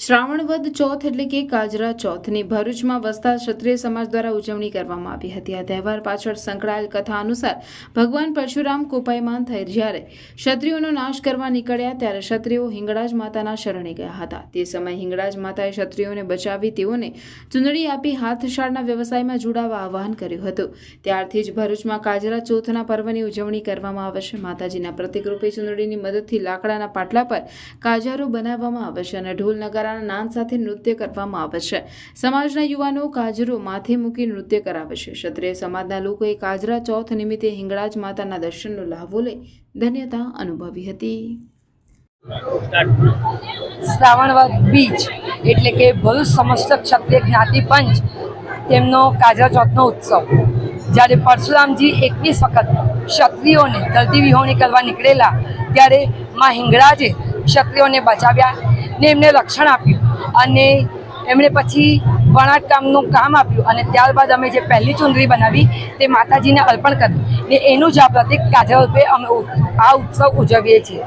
શ્રાવણ વદ ચોથ એટલે કે કાજરા ચોથની ભરૂચમાં વસતા ક્ષત્રિય સમાજ દ્વારા ઉજવણી કરવામાં આવી હતી। આ તહેવાર પાછળ સંકળાયેલ કથા અનુસાર ભગવાન પરશુરામ કોપાયમાન થઈ જ્યારે ક્ષત્રિયોનો નાશ કરવા નીકળ્યા ત્યારે ક્ષત્રિયો હિંગળાજ માતાના શરણે ગયા હતા। તે સમયે હિંગળાજ માતાએ ક્ષત્રિયોને બચાવી તેઓને ચૂંદડી આપી હાથશાળના વ્યવસાયમાં જોડાવા આહવાન કર્યું હતું। ત્યારથી જ ભરૂચમાં કાજરા ચોથના પર્વની ઉજવણી કરવામાં આવે છે। માતાજીના પ્રતિકરૂપે ચૂંદડીની મદદથી લાકડાના પાટલા પર કાજારો બનાવવામાં આવે છે અને ઢોલ નગારા નાદ સાથે નૃત્ય કરવામાં આવે છે। સમાજના યુવાનો કાજરો માથે મૂકી નૃત્ય કરાવે છે। ક્ષત્રિય સમાજના લોકોએ કાજરા ચોથ નિમિત્તે હિંગળાજ માતાના દર્શનનો લાભો લઈ ધન્યતા અનુભવી હતી। શ્રાવણ વદ બીજ એટલે કે ભરૂચ સમસ્ત ક્ષત્રિય જ્ઞાતિ પંચ તેમનો કાજરા ચોથનો ઉત્સવ જ્યારે પરશુરામજી 21 વખત ક્ષત્રિયોને ધરતી વિહોણી કરવા નીકળેલા ત્યારે માં હિંગળાજે ક્ષત્રિયોને બચાવ્યા ને એમને રક્ષણ આપ્યું અને એમણે પછી વણાટ કામનું કામ આપ્યું અને ત્યારબાદ અમે જે પહેલી ચૂંદડી બનાવી તે માતાજીને અર્પણ કરી ને એનું જ આ પ્રતિક કાજરા રૂપે અમે આ ઉત્સવ ઉજવીએ છીએ।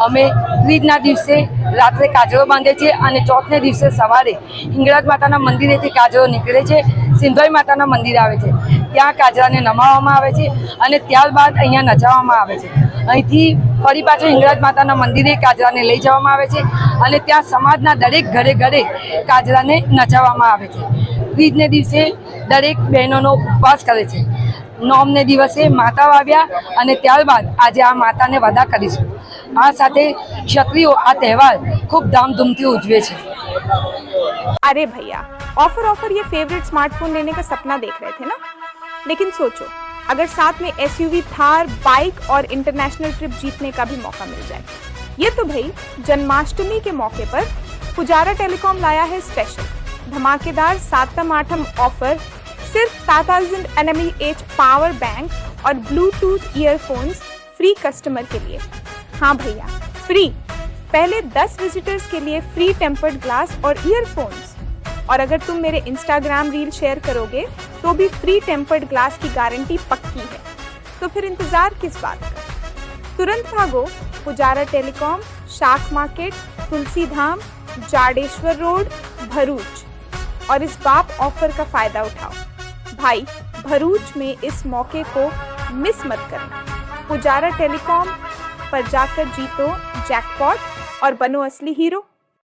અમે ત્રીજના દિવસે રાત્રે કાજરો બાંધીએ છીએ અને ચોથને દિવસે સવારે હિંગળાજ માતાના મંદિરેથી કાજરો નીકળે છે, સિંધોઈ માતાના મંદિરે આવે છે, ત્યાં કાજરાને નમાવવામાં આવે છે અને ત્યારબાદ અહીંયા નચાવવામાં આવે છે। અહીંથી ફરી પાછો હિંગળાજ માતાના મંદિરે કાજરાને લઈ જવામાં આવે છે અને ત્યાં સમાજના દરેક ઘરે ઘરે કાજરાને નચાવવામાં આવે છે। ત્રીજને દિવસે દરેક બહેનોનો ઉપવાસ કરે છે। નોમને દિવસે માતાઓ આવ્યા અને ત્યારબાદ આજે આ માતાને વદા કરીશું। આ સાથે ક્ષત્રિયો આ તહેવાર ખૂબ ધામધૂમથી ઉજવે છે। अरे भैया, ऑफर ये फेवरेट स्मार्टफोन लेने का सपना देख रहे थे ना, लेकिन सोचो अगर साथ में एसयूवी, थार, बाइक और इंटरनेशनल ट्रिप जीतने का भी मौका मिल जाए। ये तो भाई जन्माष्टमी के मौके पर पुजारा टेलीकॉम लाया है स्पेशल धमाकेदार 7म-8म ऑफर। सिर्फ 7000 nmeh पावर बैंक और ब्लूटूथ ईयरफोन्स फ्री कस्टमर के लिए। हाँ भैया, फ्री। पहले 10 विजिटर्स के लिए फ्री टेम्पर्ड ग्लास और ईयरफोन्स, और अगर तुम मेरे इंस्टाग्राम रील शेयर करोगे तो भी फ्री टेम्पर्ड ग्लास की गारंटी पक्की है। तो फिर इंतजार किस बात का, तुरंत भागो। पुजारा टेलीकॉम, शाक मार्केट, तुलसी धाम, जाडेश्वर रोड, भरूच, और इस बाप ऑफर का फायदा उठाओ। भाई, भरूच में इस मौके को मिस मत करना। पुजारा टेलीकॉम पर जाकर जीतो जैकपॉट और बनो असली हीरो।